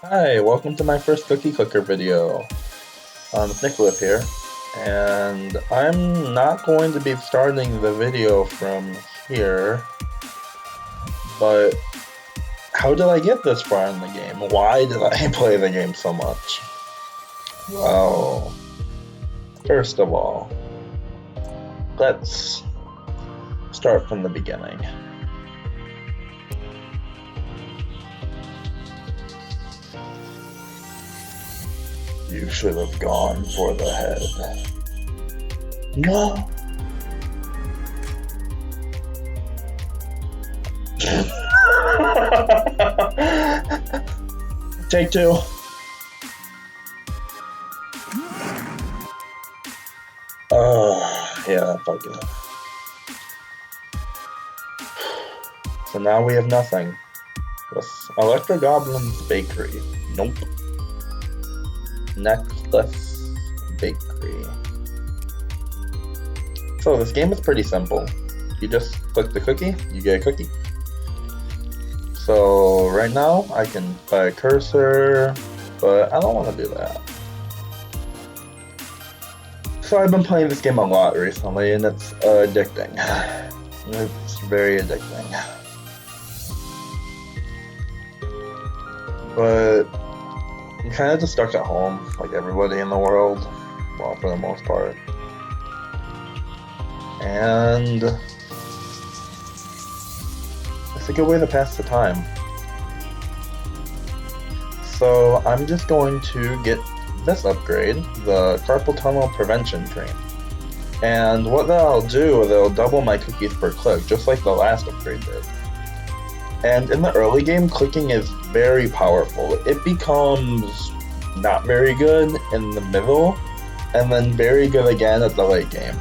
Hi, welcome to my first cookie clicker video. It's NeckLace here, and I'm not going to be starting the video from here, but how did I get this far in the game? Why did I play the game so much? Well, first of all, let's start from the beginning. You should have gone for the head. No! Take two. Yeah, that felt good. So now we have nothing. Electro Goblin's Bakery. Nope. NeckLace Bakery. So this game is pretty simple. You just click the cookie, you get a cookie. So right now I can buy a cursor, but I don't want to do that. So I've been playing this game a lot recently, and it's addicting. It's very addicting. But I'm kind of just stuck at home, like everybody in the world, well, for the most part. And it's a good way to pass the time. So I'm just going to get this upgrade, the carpal tunnel prevention cream. And what that'll do is it'll double my cookies per click, just like the last upgrade did. And in the early game, clicking is very powerful. It becomes not very good in the middle, and then very good again at the late game.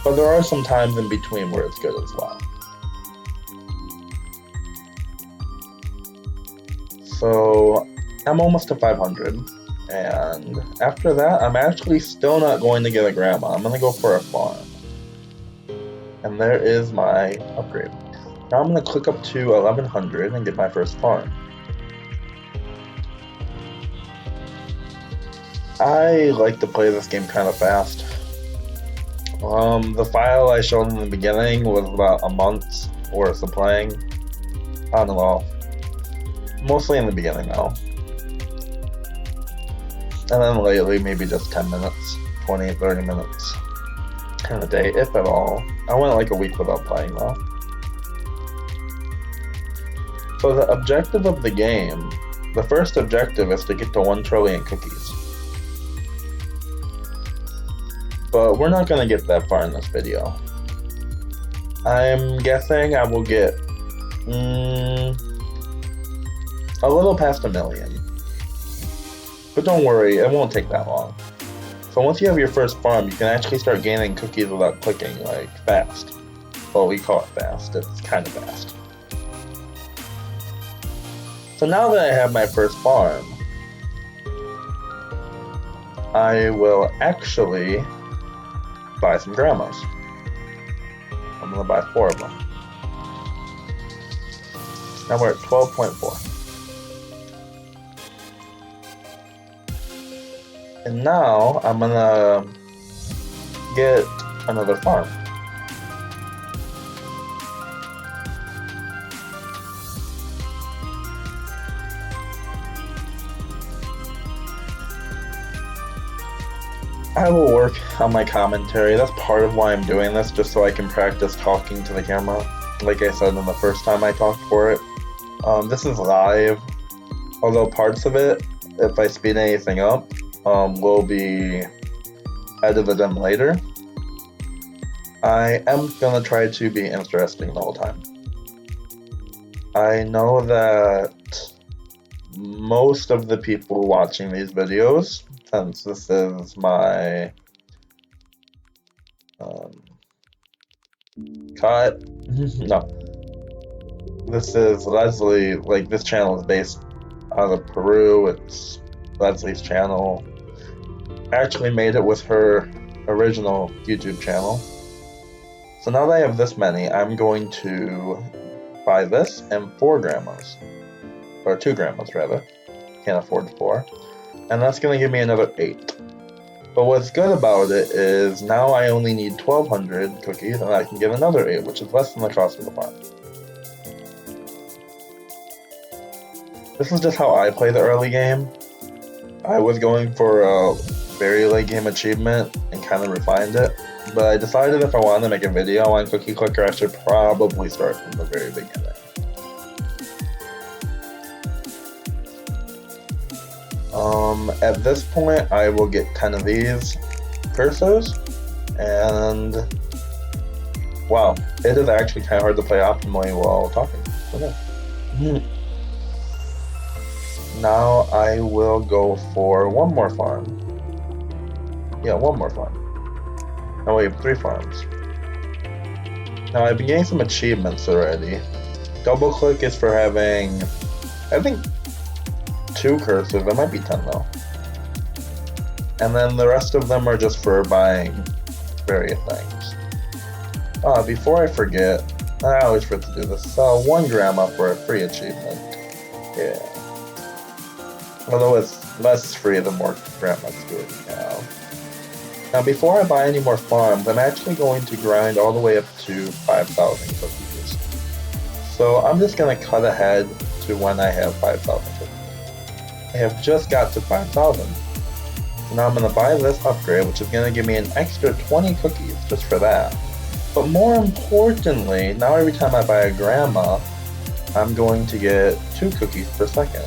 But there are some times in between where it's good as well. So I'm almost to 500. And after that, I'm actually still not going to get a grandma. I'm going to go for a farm. And there is my upgrade. Now I'm going to click up to 1100 and get my first farm. I like to play this game kind of fast. The file I showed in the beginning was about a month's worth of playing. On and off. Mostly in the beginning though. And then lately, maybe just 10 minutes, 20, 30 minutes in a day, if at all. I went like a week without playing though. So the objective of the game, the first objective is to get to 1 trillion cookies. But we're not going to get that far in this video. I'm guessing I will get a little past 1 million. But don't worry, it won't take that long. So once you have your first farm, you can actually start gaining cookies without clicking, like, fast. Well, we call it fast, it's kind of fast. So now that I have my first farm, I will actually buy some grandmas. I'm gonna buy 4 of them. Now we're at 12.4. And now I'm gonna get another farm. I will work on my commentary. That's part of why I'm doing this, just so I can practice talking to the camera. Like I said in the first time I talked for it. This is live, although parts of it, if I speed anything up, will be edited in later. I am gonna try to be interesting the whole time. I know that most of the people watching these videos, since this is my cut, no, this is Leslie, like this channel is based out of Peru, it's Leslie's channel. Actually made it with her original YouTube channel. So now that I have this many, I'm going to buy this and 4 grandmas. or 2 grandmas rather. Can't afford 4. And that's going to give me another 8. But what's good about it is now I only need 1,200 cookies and I can get another 8, which is less than the cost of the farm. This is just how I play the early game. I was going for a very late game achievement and kind of refined it, but I decided if I wanted to make a video on Cookie Clicker, I should probably start from the very beginning. At this point, I will get 10 of these cursors, and wow, it is actually kind of hard to play optimally while talking. Okay. Now I will go for one more farm. Yeah, one more farm. Now we have 3 farms. Now I've been getting some achievements already. Double click is for having, I think, 2 cursors. There might be 10 though. And then the rest of them are just for buying various things. Before I forget, I always forget to do this. 1 grandma for a free achievement. Yeah. Although it's less free the more grandmas do it now. Now before I buy any more farms, I'm actually going to grind all the way up to 5,000 cookies. So I'm just going to cut ahead to when I have 5,000 cookies. I have just got to 5,000. So now I'm going to buy this upgrade, which is going to give me an extra 20 cookies just for that. But more importantly, now every time I buy a grandma, I'm going to get 2 cookies per second.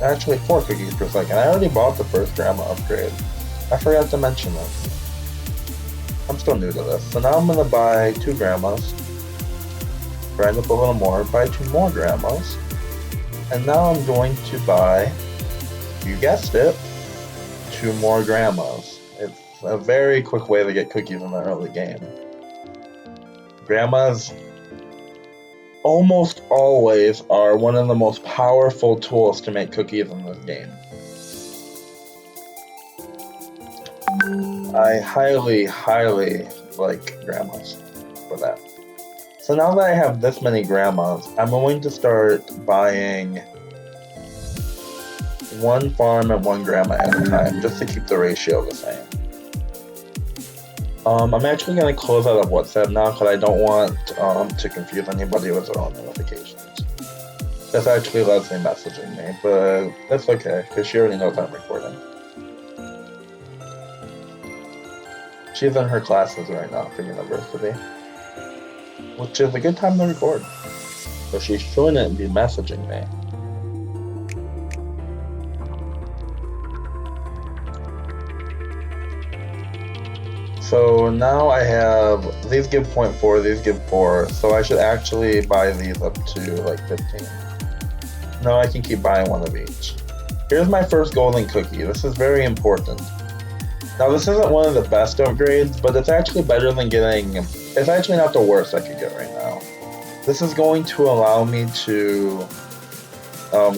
Actually 4 cookies per second. I already bought the first grandma upgrade. I forgot to mention this. I'm still new to this. So now I'm going to buy 2 grandmas, grind up a little more, buy 2 more grandmas, and now I'm going to buy, you guessed it, 2 more grandmas. It's a very quick way to get cookies in the early game. Grandmas almost always are one of the most powerful tools to make cookies in this game. I highly like grandmas for that. So now that I have this many grandmas, I'm going to start buying 1 farm and 1 grandma at a time, just to keep the ratio the same. I'm actually going to close out of WhatsApp now because I don't want to confuse anybody with their own notifications. That's actually Leslie messaging me, but that's okay because she already knows I'm recording. She's in her classes right now for university, which is a good time to record. So she shouldn't be messaging me. So now I have, these give 0.4, these give 4, so I should actually buy these up to like 15. No, I can keep buying 1 of each. Here's my first golden cookie. This is very important. Now this isn't one of the best upgrades, but it's actually better than getting, it's actually not the worst I could get right now. This is going to allow me to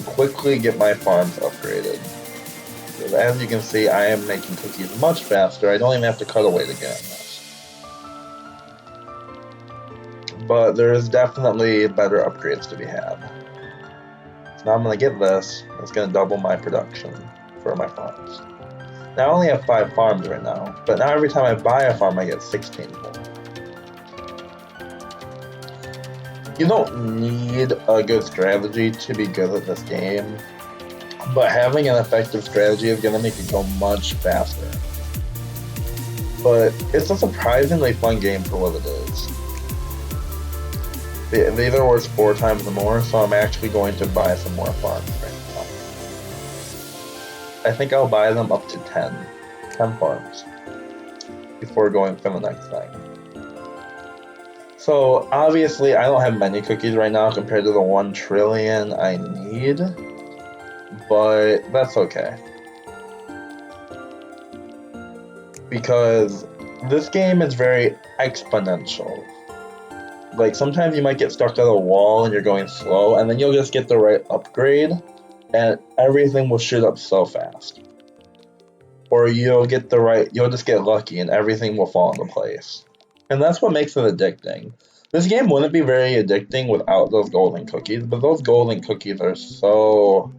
quickly get my farms upgraded. So as you can see, I am making cookies much faster. I don't even have to cut away to get in this. But there is definitely better upgrades to be had. So now I'm going to get this. It's going to double my production for my farms. Now I only have 5 farms right now, but now every time I buy a farm I get 16 more. You don't need a good strategy to be good at this game, but having an effective strategy is going to make it go much faster. But it's a surprisingly fun game for what it is. These are worth 4 times more, so I'm actually going to buy some more farms right now. I think I'll buy them up to 10 farms before going for the next thing. So obviously I don't have many cookies right now compared to the 1 trillion I need, but that's okay. Because this game is very exponential. Like sometimes you might get stuck at a wall and you're going slow, and then you'll just get the right upgrade and everything will shoot up so fast. Or you'll just get lucky and everything will fall into place. And that's what makes it addicting. This game wouldn't be very addicting without those golden cookies, but those golden cookies are so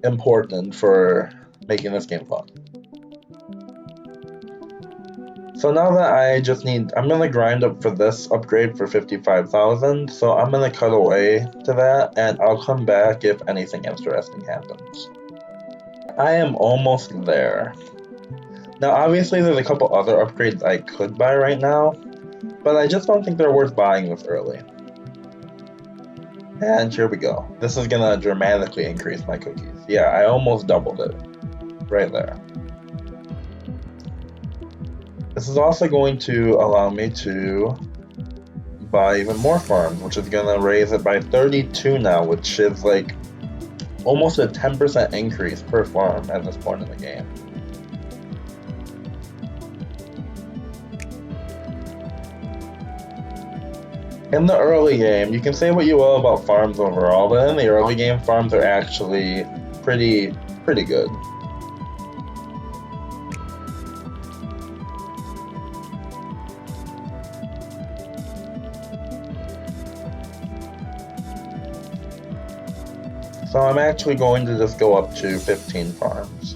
important for making this game fun. So now that I'm gonna grind up for this upgrade for 55,000, so I'm gonna cut away to that, and I'll come back if anything interesting happens. I am almost there. Now obviously there's a couple other upgrades I could buy right now, but I just don't think they're worth buying this early. And here we go. This is gonna dramatically increase my cookies. Yeah, I almost doubled it. Right there. This is also going to allow me to buy even more farms, which is gonna raise it by 32 now, which is like almost a 10% increase per farm at this point in the game. In the early game, you can say what you will about farms overall, but in the early game, farms are actually pretty good. So I'm actually going to just go up to 15 farms.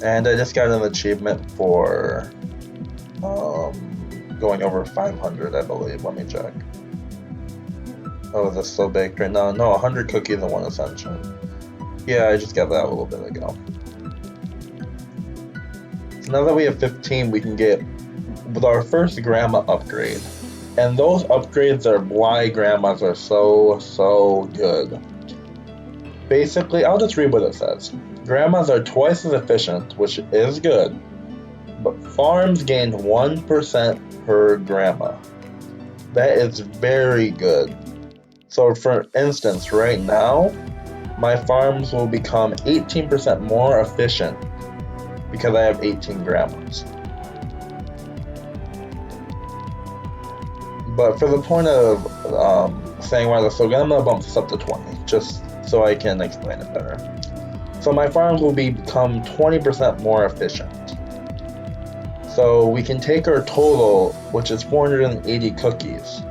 And I just got an achievement for going over 500, I believe. Let me check. Oh, is this so baked right now? No, 100 cookies and 1 ascension. Yeah, I just got that a little bit ago. So now that we have 15, we can get with our first grandma upgrade. And those upgrades are why grandmas are so good. Basically, I'll just read what it says. Grandmas are twice as efficient, which is good, but farms gain 1% per grandma. That is very good. So for instance, right now, my farms will become 18% more efficient because I have 18 grandmas. But for the point of saying why that's so good, I'm going to bump this up to 20, just so I can explain it better. So my farms will become 20% more efficient. So we can take our total, which is 480 cookies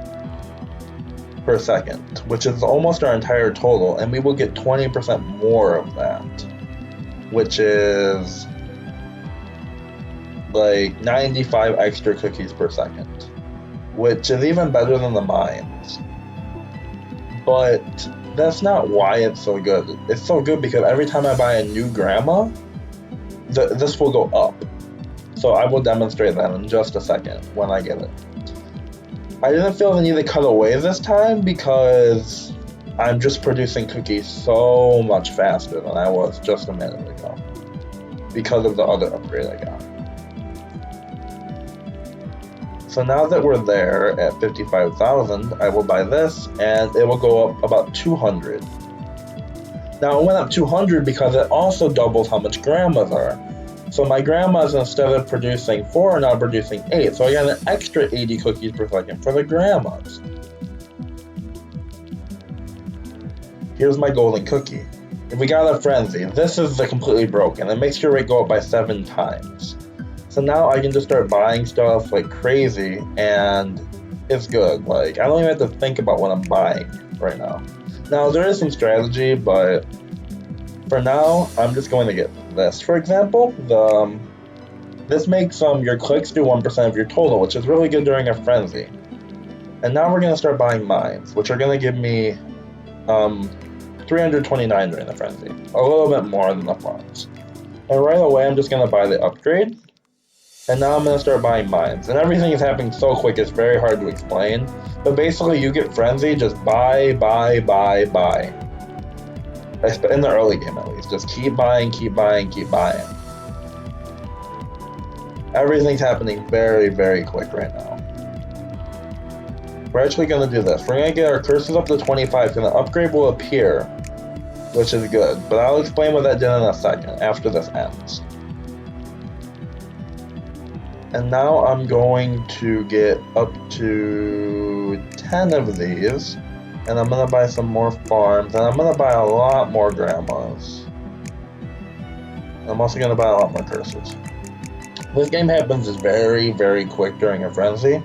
per second, which is almost our entire total, and we will get 20% more of that, which is like 95 extra cookies per second, which is even better than the mines. But that's not why it's so good. It's so good because every time I buy a new grandma, this will go up. So I will demonstrate that in just a second when I get it. I didn't feel the need to cut away this time because I'm just producing cookies so much faster than I was just a minute ago because of the other upgrade I got. So now that we're there at 55,000, I will buy this and it will go up about 200. Now it went up 200 because it also doubles how much grandmas are. So my grandmas, instead of producing 4, are now producing 8. So I got an extra 80 cookies per second for the grandmas. Here's my golden cookie. If we got a frenzy, this is the completely broken. It makes your rate go up by 7 times. So now I can just start buying stuff like crazy and it's good. Like, I don't even have to think about what I'm buying right now. Now there is some strategy, but for now, I'm just going to get this. For example, this makes your clicks do 1% of your total, which is really good during a frenzy. And now we're going to start buying mines, which are going to give me 329 during the frenzy. A little bit more than the farms. And right away, I'm just going to buy the upgrade. And now I'm going to start buying mines. And everything is happening so quick, it's very hard to explain. But basically, you get frenzy, just buy. In the early game, at least. Just keep buying. Everything's happening very, very quick right now. We're actually going to do this. We're going to get our cursors up to 25, and the upgrade will appear, which is good. But I'll explain what that did in a second, after this ends. And now I'm going to get up to 10 of these. And I'm going to buy some more farms. And I'm going to buy a lot more grandmas. I'm also going to buy a lot more cursors. This game happens very, very quick during a frenzy.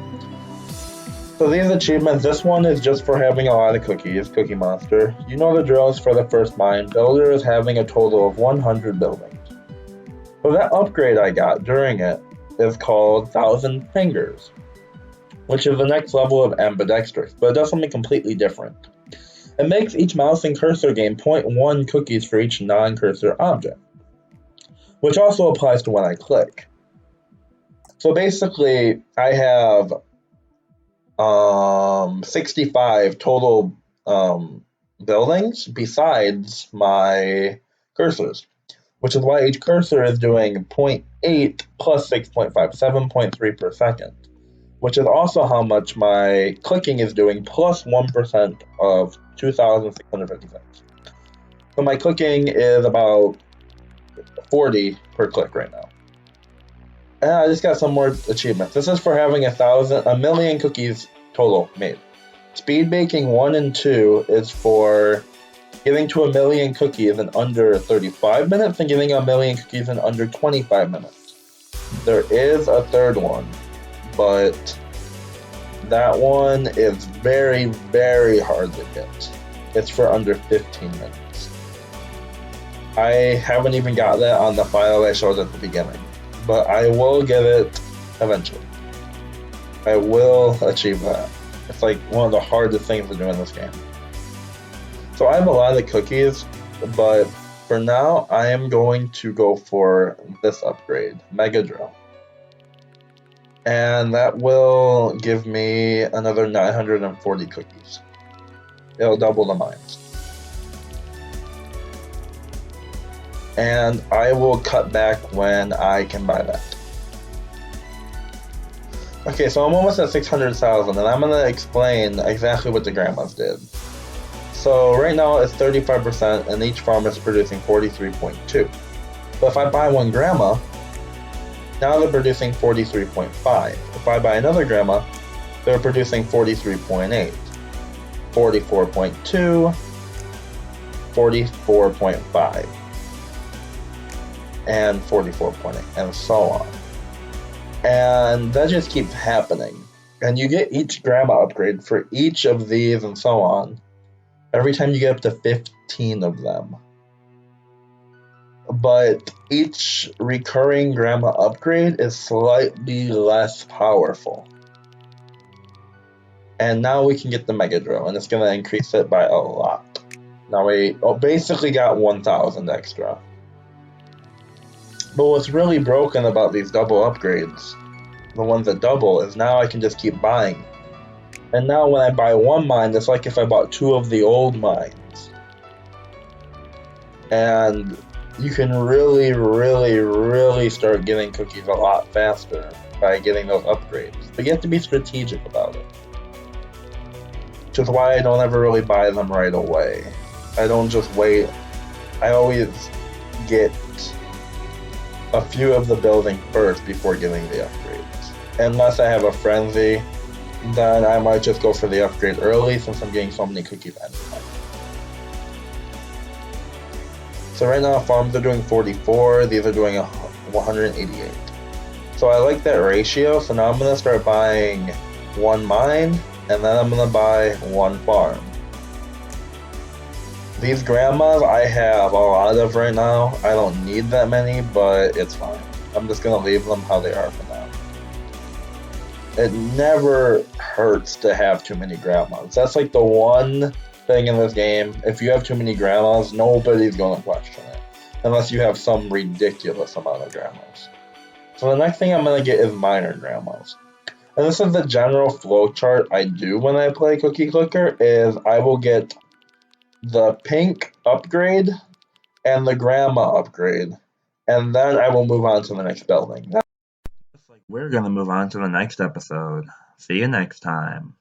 So these achievements, this one is just for having a lot of cookies, Cookie Monster. You know the drills for the first mine. Builder is having a total of 100 buildings. So that upgrade I got during it is called 1,000 Fingers, which is the next level of ambidextrous, but it does something completely different. It makes each mouse and cursor gain 0.1 cookies for each non-cursor object, which also applies to when I click. So basically, I have 65 total buildings besides my cursors, which is why each cursor is doing 0.8 plus 6.5, 7.3 per second, which is also how much my clicking is doing, plus 1% of 2,656. So my clicking is about 40 per click right now. And I just got some more achievements. This is for having a million cookies total made. Speed baking 1 and 2 is for getting to a million cookies in under 35 minutes and getting a million cookies in under 25 minutes. There is a third one, but that one is very, very hard to get. It's for under 15 minutes. I haven't even got that on the file I showed at the beginning, but I will get it eventually. I will achieve that. It's like one of the hardest things to do in this game. So I have a lot of cookies, but for now I am going to go for this upgrade, Mega Drill. And that will give me another 940 cookies. It'll double the mines. And I will cut back when I can buy that. Okay, so I'm almost at 600,000, and I'm going to explain exactly what the grandmas did. So right now it's 35%, and each farm is producing 43.2. But if I buy one grandma, now they're producing 43.5. If I buy another grandma, they're producing 43.8, 44.2, 44.5, and 44.8, and so on. And that just keeps happening. And you get each grandma upgrade for each of these and so on, every time you get up to 15 of them. But each recurring grandma upgrade is slightly less powerful. And now we can get the Mega Drill, and it's going to increase it by a lot. Now we basically got 1,000 extra. But what's really broken about these double upgrades, the ones that double, is now I can just keep buying. And now when I buy one mine, it's like if I bought 2 of the old mines. And you can really, really, really start getting cookies a lot faster by getting those upgrades. But you have to be strategic about it. Which is why I don't ever really buy them right away. I don't just wait. I always get a few of the building first before getting the upgrades. Unless I have a frenzy, then I might just go for the upgrade early since I'm getting so many cookies anyway. So right now farms are doing 44, these are doing 188. So I like that ratio, so now I'm going to start buying one mine, and then I'm going to buy one farm. These grandmas I have a lot of right now. I don't need that many, but it's fine. I'm just going to leave them how they are for now. It never hurts to have too many grandmas. That's like the one thing in this game. If you have too many grandmas, nobody's going to question it. Unless you have some ridiculous amount of grandmas. So the next thing I'm going to get is minor grandmas. And this is the general flow chart I do when I play Cookie Clicker, is I will get the pink upgrade and the grandma upgrade, and then I will move on to the next building. We're going to move on to the next episode. See you next time.